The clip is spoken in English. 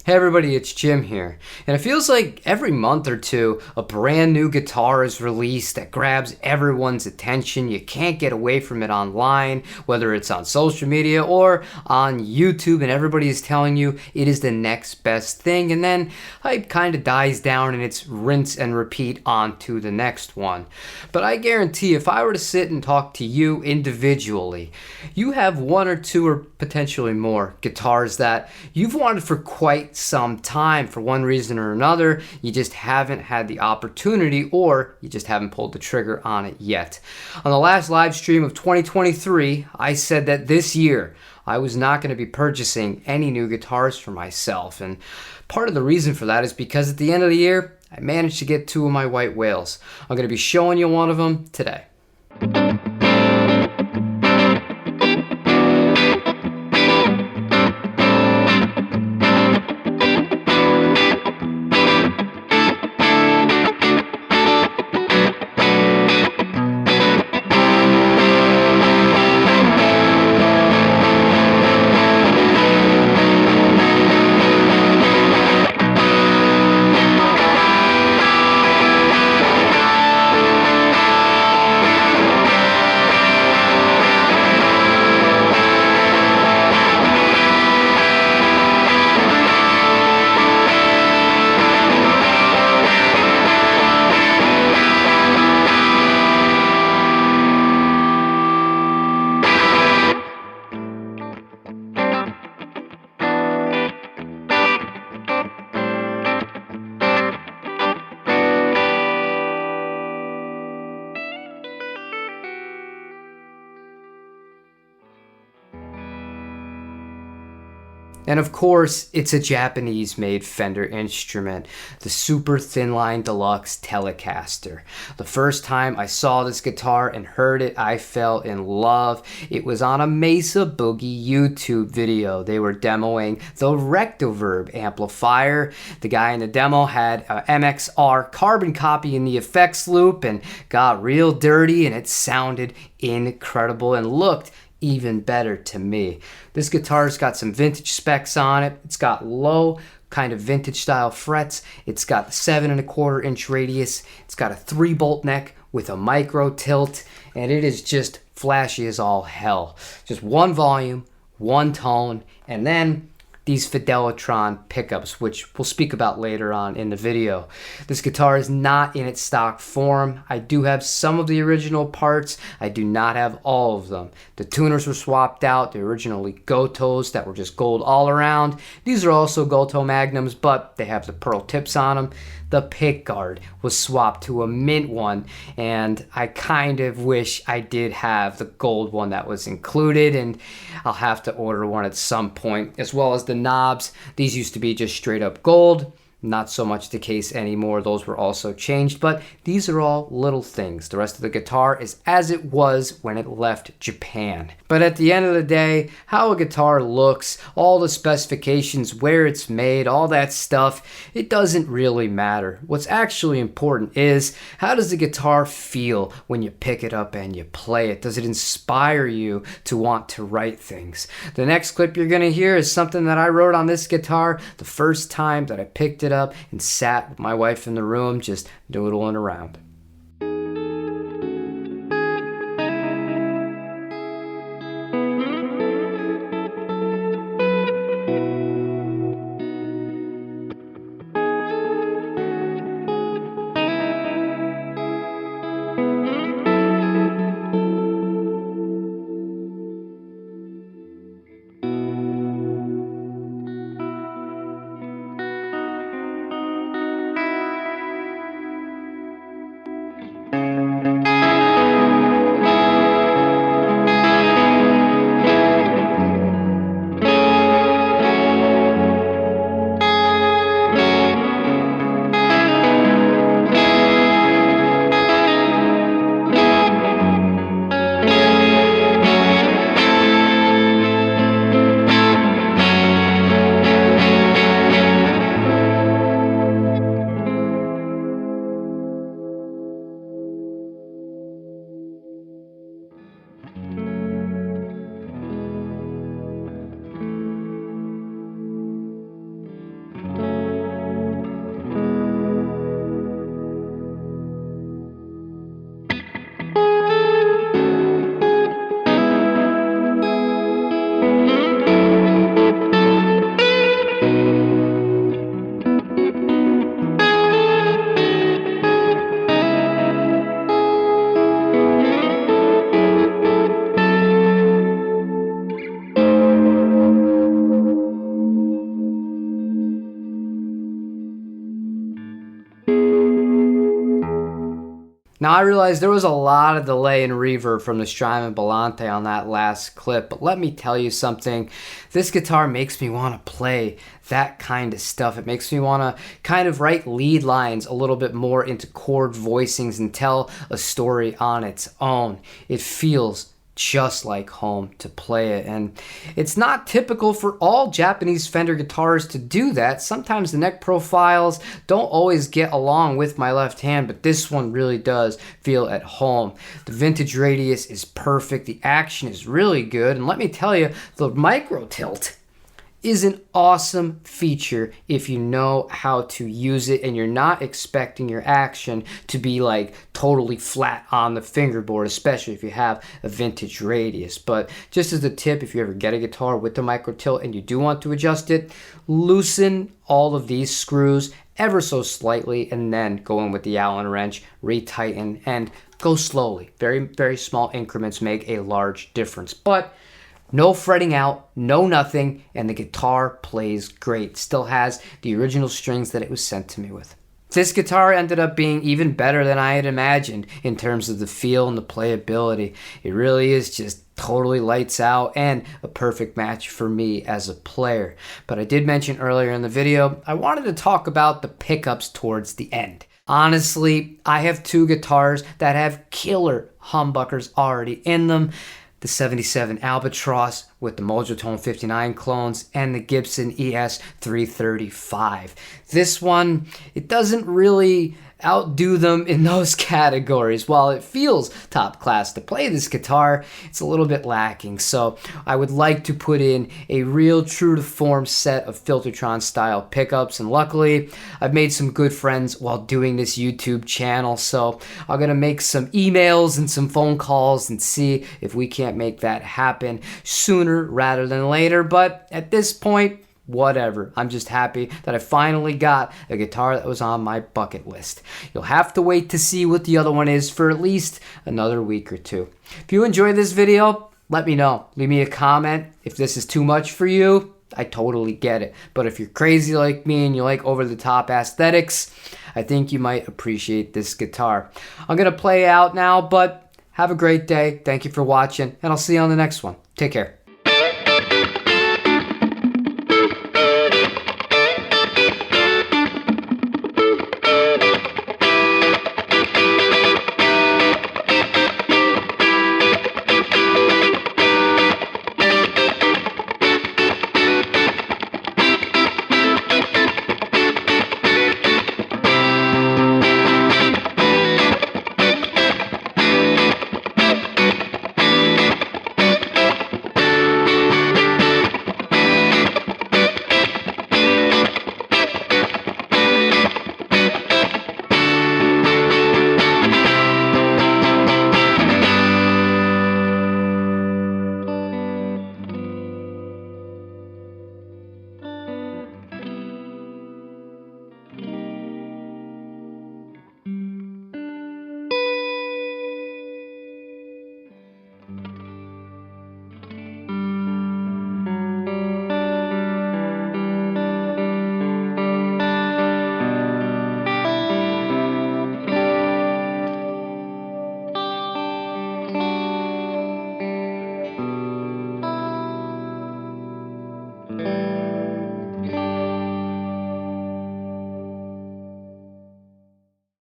Hey everybody, it's Jim here. And it feels like every month or two, a brand new guitar is released that grabs everyone's attention. You can't get away from it online, whether it's on social media or on YouTube, and everybody is telling you it is the next best thing. And then hype kind of dies down and it's rinse and repeat on to the next one. But I guarantee if I were to sit and talk to you individually, you have one or two or potentially more guitars that you've wanted for quite some time for one reason or another. You just haven't had the opportunity, or you just haven't pulled the trigger on it yet. On the last live stream of 2023, I said that this year I was not going to be purchasing any new guitars for myself, and part of the reason for that is because at the end of the year I managed to get two of my white whales. I'm going to be showing you one of them today. And of course, it's a Japanese-made Fender instrument, the Super Thinline Deluxe Telecaster. The first time I saw this guitar and heard it, I fell in love. It was on a Mesa Boogie YouTube video. They were demoing the Rectoverb amplifier. The guy in the demo had a MXR carbon copy in the effects loop and got real dirty, and it sounded incredible and looked even better to me. This guitar's got some vintage specs on it. It's got low kind of vintage style frets. It's got the 7.25-inch radius. It's got a 3-bolt neck with a micro tilt, and it is just flashy as all hell. Just one volume, one tone, and then these Fidelitron pickups, which we'll speak about later on in the video. This guitar is not in its stock form. I do have some of the original parts. I do not have all of them. The tuners were swapped out. They're originally Gotos that were just gold all around. These are also Goto Magnums, but they have the pearl tips on them. The pickguard was swapped to a mint one, and I kind of wish I did have the gold one that was included, and I'll have to order one at some point, as well as the knobs. These used to be just straight up gold. Not so much the case anymore. Those were also changed, but these are all little things. The rest of the guitar is as it was when it left Japan. But at the end of the day, how a guitar looks, all the specifications, where it's made, all that stuff, it doesn't really matter. What's actually important is, how does the guitar feel when you pick it up and you play it? Does it inspire you to want to write things? The next clip you're gonna hear is something that I wrote on this guitar the first time that I picked it up and sat with my wife in the room just doodling around. Now I realize there was a lot of delay and reverb from the Strymon Volante on that last clip, but let me tell you something. This guitar makes me want to play that kind of stuff. It makes me want to kind of write lead lines a little bit more into chord voicings and tell a story on its own. It feels just like home to play it, and it's not typical for all Japanese Fender guitars to do that. Sometimes the neck profiles don't always get along with my left hand, but this one really does feel at home. The vintage radius is perfect, the action is really good, and let me tell you, the micro tilt is an awesome feature if you know how to use it and you're not expecting your action to be like totally flat on the fingerboard, especially if you have a vintage radius. But just as a tip, if you ever get a guitar with the micro tilt and you do want to adjust it, loosen all of these screws ever so slightly and then go in with the Allen wrench, retighten, and go slowly. Very, very small increments make a large difference. But no fretting out, no nothing, and the guitar plays great. Still has the original strings that it was sent to me with. This guitar ended up being even better than I had imagined in terms of the feel and the playability. It really is just totally lights out and a perfect match for me as a player. But I did mention earlier in the video, I wanted to talk about the pickups towards the end. Honestly, I have two guitars that have killer humbuckers already in them. The 77 Albatross with the Mojo 59 clones and the Gibson ES 335. This one, it doesn't really outdo them in those categories. While it feels top class to play this guitar, it's a little bit lacking. So I would like to put in a real true to form set of Filtertron style pickups, and luckily I've made some good friends while doing this YouTube channel, so I'm gonna make some emails and some phone calls and see if we can't make that happen sooner rather than later. But at this point, whatever. I'm just happy that I finally got a guitar that was on my bucket list. You'll have to wait to see what the other one is for at least another week or two. If you enjoyed this video, let me know. Leave me a comment. If this is too much for you, I totally get it. But if you're crazy like me and you like over-the-top aesthetics, I think you might appreciate this guitar. I'm going to play out now, but have a great day. Thank you for watching, and I'll see you on the next one. Take care.